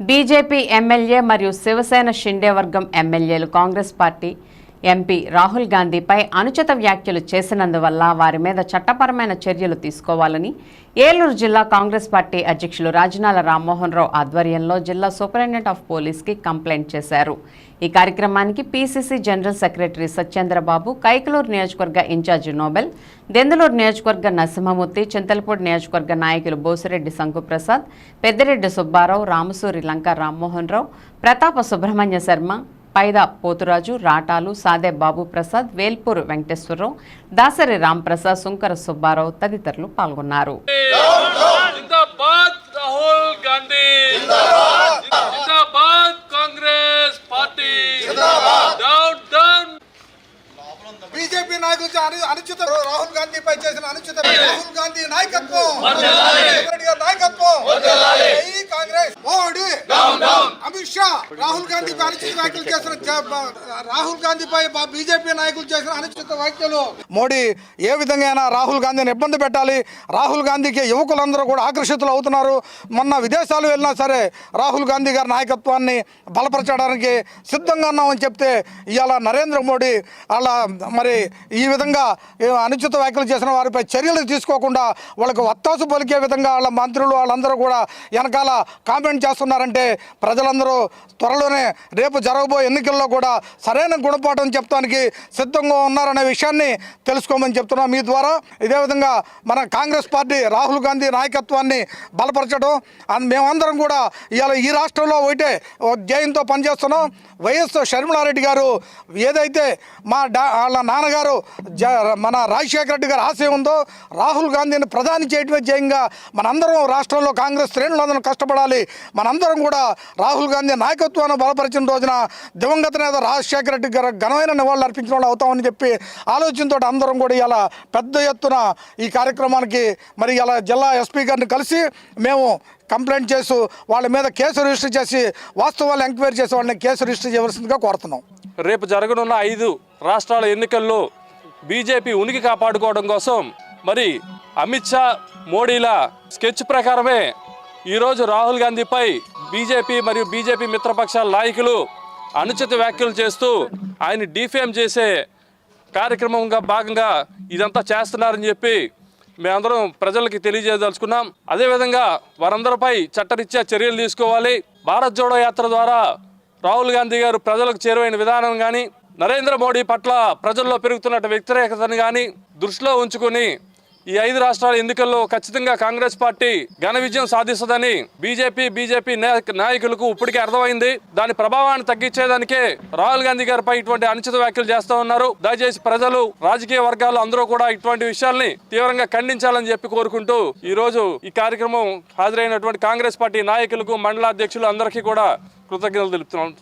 BJP MLA మరియు శివసేన షిండే వర్గం ఎమ్మెల్యేలు కాంగ్రెస్ పార్టీ ఎంపీ రాహుల్ గాంధీపై అనుచిత వ్యాఖ్యలు చేసినందువల్ల వారి మీద చట్టపరమైన చర్యలు తీసుకోవాలని ఏలూరు జిల్లా కాంగ్రెస్ పార్టీ అధ్యక్షులు రాజనాల రామ్మోహన్ రావు ఆధ్వర్యంలో జిల్లా సూపరింటెండెంట్ ఆఫ్ పోలీస్కి కంప్లైంట్ చేశారు। ఈ కార్యక్రమానికి PCC general secretary Satyendrababu, Kaikaluru నియోజకవర్గ ఇన్ఛార్జి నోబెల్, దెందులూరు నియోజకవర్గ నరసింహమూర్తి, చింతలపూడి నియోజకవర్గ నాయకులు బోసిరెడ్డి శంకుప్రసాద్, పెద్దిరెడ్డి సుబ్బారావు, రామసూరి లంక రామ్మోహన్ రావు, ప్రతాప సుబ్రహ్మణ్య శర్మ, పైదా పోతురాజు, రాటాలు, సాదే బాబు ప్రసాద్, వేల్పూర్ వెంకటేశ్వరరావు, దాసరి రాంప్రసాద్, సుంకర సుబ్బారావు తదితరులు పాల్గొన్నారు। బీజేపీ నాయకులు అనుచిత రాహుల్ గాంధీపై చేసిన అనుచిత రాహుల్ గాంధీ నాయకత్వం నాయకత్వం కాంగ్రెస్ మోడీ అమిత్ షా రాహుల్ గాంధీపై అనుచిత వ్యాఖ్యలు చేసిన రాహుల్ గాంధీపై బీజేపీ నాయకులు చేసిన అనుచిత వ్యాఖ్యలు మోడీ ఏ విధంగా రాహుల్ గాంధీని ఇబ్బంది పెట్టాలి, రాహుల్ గాంధీకి యువకులందరూ కూడా ఆకర్షితులు అవుతున్నారు। మొన్న విదేశాలు వెళ్ళినా సరే రాహుల్ గాంధీ గారి నాయకత్వాన్ని బలపరచడానికి సిద్ధంగా ఉన్నామని చెప్తే ఇవాళ నరేంద్ర మోడీ అలా మరి ఈ విధంగా అనుచిత వ్యాఖ్యలు చేసిన వారిపై చర్యలు తీసుకోకుండా వాళ్ళకు వత్తాసు పలికే విధంగా వాళ్ళ మంత్రులు వాళ్ళందరూ కూడా వెనకాల కామెంట్ చేస్తున్నారంటే ప్రజలందరూ త్వరలోనే రేపు జరగబోయే ఎన్నికల్లో కూడా సరైన గుణపాఠం చెప్తానికి సిద్ధంగా ఉన్నారనే విషయాన్ని తెలుసుకోమని చెప్తున్నాం మీ ద్వారా। ఇదే విధంగా మన కాంగ్రెస్ పార్టీ రాహుల్ గాంధీ నాయకత్వాన్ని బలపరచడం మేమందరం కూడా ఇవాళ ఈ రాష్ట్రంలో ఒకటే ధ్యేయంతో పనిచేస్తున్నాం। వైఎస్ షర్మిలారెడ్డి గారు ఏదైతే వాళ్ళ నాన్నగారు మన రాజశేఖర రెడ్డి గారు ఆశయం ఉందో రాహుల్ గాంధీని ప్రధాని చేయడమే ధ్యేయంగా మనందరం రాష్ట్రంలో కాంగ్రెస్ శ్రేణులందరం కష్టపడాలి। మనందరం కూడా రాహుల్ గాంధీ నాయకత్వాన్ని బలపరిచిన రోజున దివంగత నేత రాజశేఖర రెడ్డి గారు ఘనమైన నివాళులు అర్పించిన వాళ్ళు అవుతామని చెప్పి ఆలోచనతో అందరం కూడా ఇలా పెద్ద ఎత్తున ఈ కార్యక్రమానికి మరి ఇలా జిల్లా ఎస్పీ గారిని కలిసి మేము కంప్లైంట్ చేసి వాళ్ళ మీద కేసు రిజిస్టర్ చేసి వాస్తవాలు ఎంక్వైరీ చేసి వాళ్ళని కేసు రిజిస్టర్ చేయవలసిందిగా కోరుతున్నాం। రేపు జరగనున్న 5 రాష్ట్రాల ఎన్నికల్లో బీజేపీ ఉనికి కాపాడుకోవడం కోసం మరి అమిత్ షా, మోడీల స్కెచ్ ప్రకారమే ఈరోజు రాహుల్ గాంధీపై బీజేపీ మరియు బీజేపీ మిత్రపక్షాల నాయకులు అనుచిత వ్యాఖ్యలు చేస్తూ ఆయన డిఫేమ్ చేసే కార్యక్రమంగా భాగంగా ఇదంతా చేస్తున్నారని చెప్పి మేమందరం ప్రజలకి తెలియజేయదలుచుకున్నాం। అదేవిధంగా వారందరిపై చట్టరీత్యా చర్యలు తీసుకోవాలి। భారత్ జోడో యాత్ర ద్వారా రాహుల్ గాంధీ గారు ప్రజలకు చేరువైన విధానం కానీ, నరేంద్ర మోడీ పట్ల ప్రజల్లో పెరుగుతున్న వ్యతిరేకతను కానీ దృష్టిలో ఉంచుకొని ఈ 5 రాష్ట్రాల ఎన్నికల్లో ఖచ్చితంగా కాంగ్రెస్ పార్టీ ఘన విజయం సాధిస్తుందని బీజేపీ నాయకులకు ఇప్పటికే అర్థమైంది। దాని ప్రభావాన్ని తగ్గించేదానికే రాహుల్ గాంధీ గారిపై ఇటువంటి అనుచిత వ్యాఖ్యలు చేస్తూ ఉన్నారు। దయచేసి ప్రజలు, రాజకీయ వర్గాలు అందరూ కూడా ఇటువంటి విషయాల్ని తీవ్రంగా ఖండించాలని చెప్పి కోరుకుంటూ ఈ రోజు ఈ కార్యక్రమం హాజరైనటువంటి కాంగ్రెస్ పార్టీ నాయకులకు, మండలాధ్యక్షులు అందరికీ కూడా కృతజ్ఞతలు తెలుపుతున్నాం।